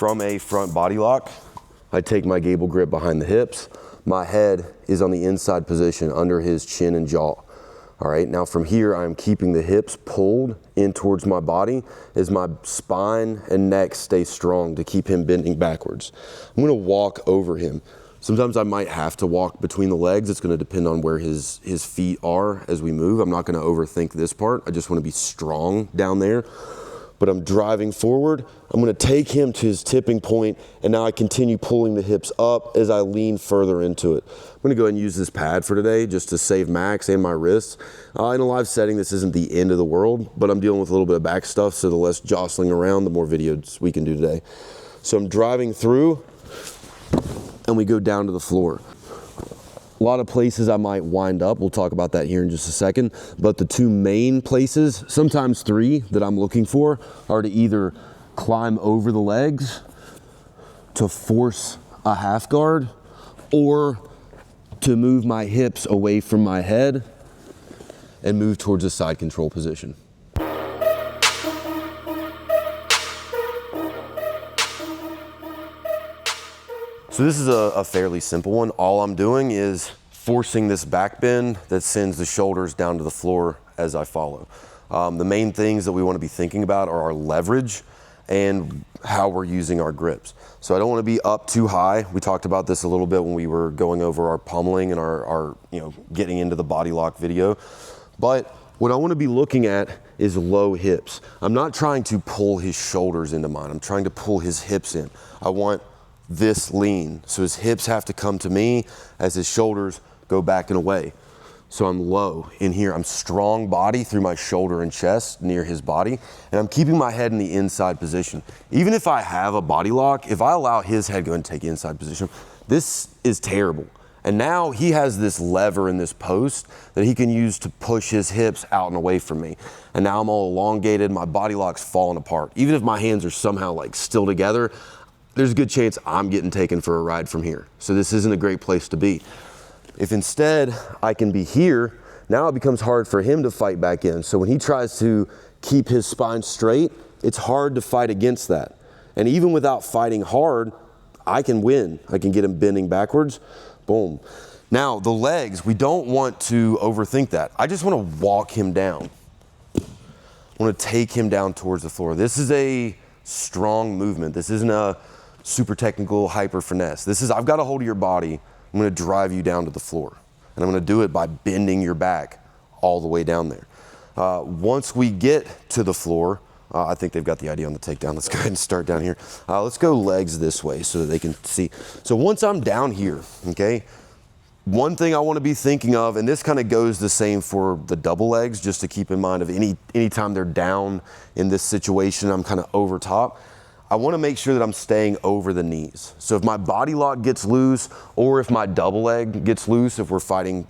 from a front body lock, I take my gable grip behind the hips. My head is on the inside position under his chin and jaw. All right, now from here, I'm keeping the hips pulled in towards my body as my spine and neck stay strong to keep him bending backwards. I'm gonna walk over him. Sometimes I might have to walk between the legs. It's gonna depend on where his feet are as we move. I'm not gonna overthink this part. I just wanna be strong down there. But I'm driving forward. I'm gonna take him to his tipping point, and now I continue pulling the hips up as I lean further into it. I'm gonna go ahead and use this pad for today just to save max and my wrists. In a live setting, this isn't the end of the world, but I'm dealing with a little bit of back stuff, so the less jostling around, the more videos we can do today. So I'm driving through, and we go down to the floor. A lot of places I might wind up. We'll talk about that here in just a second. But the two main places, sometimes three, that I'm looking for are to either climb over the legs to force a half guard, or to move my hips away from my head and move towards a side control position. So this is a fairly simple one. All I'm doing is forcing this back bend that sends the shoulders down to the floor as I follow. The main things that we want to be thinking about are our leverage and how we're using our grips. So I don't want to be up too high. We talked about this a little bit when we were going over our pummeling and our getting into the body lock video. But what I want to be looking at is low hips. I'm not trying to pull his shoulders into mine. I'm trying to pull his hips in. I want this lean. So his hips have to come to me as his shoulders go back and away. So I'm low in here. I'm strong body through my shoulder and chest near his body, and I'm keeping my head in the inside position. Even if I have a body lock, if I allow his head to go and take inside position, this is terrible. And now he has this lever in this post that he can use to push his hips out and away from me. And now I'm all elongated, my body lock's falling apart. Even if my hands are somehow like still together, there's a good chance I'm getting taken for a ride from here. So this isn't a great place to be. If instead I can be here, now it becomes hard for him to fight back in. So when he tries to keep his spine straight, it's hard to fight against that. And even without fighting hard, I can win. I can get him bending backwards, boom. Now the legs, we don't want to overthink that. I just want to walk him down. I want to take him down towards the floor. This is a strong movement. This isn't a super technical hyper finesse. This is, I've got a hold of your body. I'm gonna drive you down to the floor. And I'm gonna do it by bending your back all the way down there. Once we get to the floor, I think they've got the idea on the takedown. Let's go ahead and start down here. Let's go legs this way so that they can see. So once I'm down here, okay, one thing I wanna be thinking of, and this kind of goes the same for the double legs, just to keep in mind of anytime they're down in this situation, I'm kind of over top. I want to make sure that I'm staying over the knees. So if my body lock gets loose, or if my double leg gets loose, if we're fighting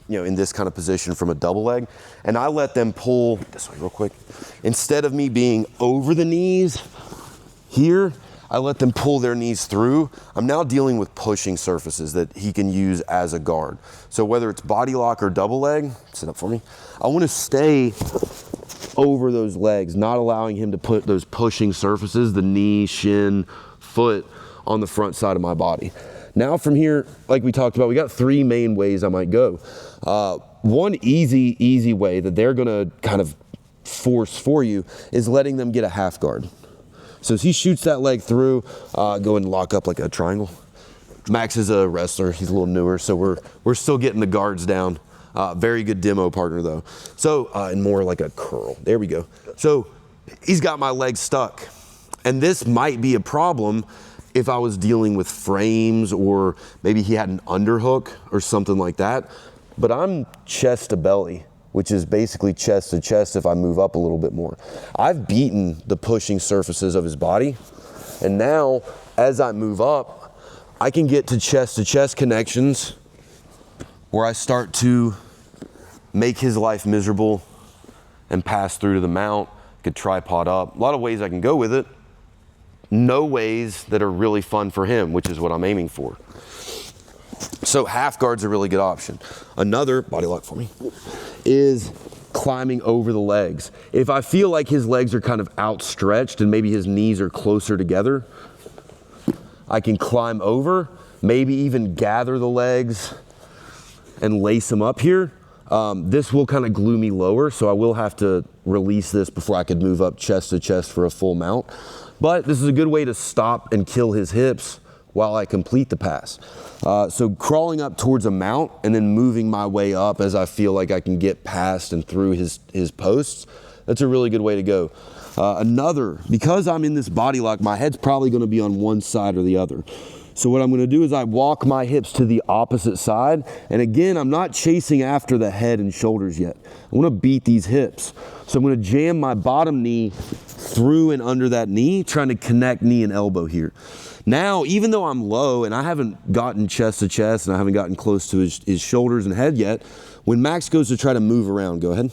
in this kind of position from a double leg, and I let them pull this way real quick, instead of me being over the knees here, I let them pull their knees through. I'm now dealing with pushing surfaces that he can use as a guard. So whether it's body lock or double leg, sit up for me, I want to stay over those legs, not allowing him to put those pushing surfaces, the knee, shin, foot, on the front side of my body. Now from here, like we talked about, we got three main ways I might go. One easy way that they're gonna kind of force for you is letting them get a half guard. So as he shoots that leg through, go and lock up like a triangle. Max is a wrestler, he's a little newer, so we're still getting the guards down. Very good demo partner though. So, and more like a curl. There we go. So he's got my leg stuck. And this might be a problem if I was dealing with frames, or maybe he had an underhook or something like that. But I'm chest to belly, which is basically chest to chest if I move up a little bit more. I've beaten the pushing surfaces of his body. And now as I move up, I can get to chest connections where I start to make his life miserable and pass through to the mount, could tripod up. A lot of ways I can go with it. No ways that are really fun for him, which is what I'm aiming for. So half guard's a really good option. Another, body lock for me, is climbing over the legs. If I feel like his legs are kind of outstretched and maybe his knees are closer together, I can climb over, maybe even gather the legs and lace them up here. This will kind of glue me lower, so I will have to release this before I could move up chest to chest for a full mount. But this is a good way to stop and kill his hips while I complete the pass. So crawling up towards a mount and then moving my way up as I feel like I can get past and through his posts, that's a really good way to go. Because I'm in this body lock, my head's probably gonna be on one side or the other. So what I'm gonna do is I walk my hips to the opposite side. And again, I'm not chasing after the head and shoulders yet. I wanna beat these hips. So I'm gonna jam my bottom knee through and under that knee, trying to connect knee and elbow here. Now, even though I'm low and I haven't gotten chest to chest and I haven't gotten close to his shoulders and head yet, when Max goes to try to move around, go ahead.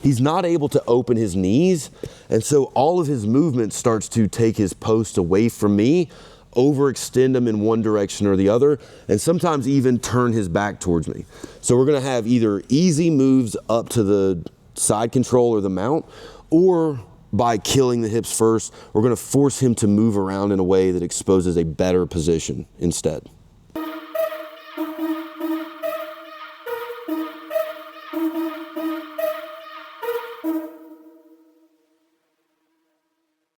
He's not able to open his knees. And so all of his movement starts to take his post away from me, overextend him in one direction or the other, and sometimes even turn his back towards me. So we're gonna have either easy moves up to the side control or the mount, or by killing the hips first, we're gonna force him to move around in a way that exposes a better position instead.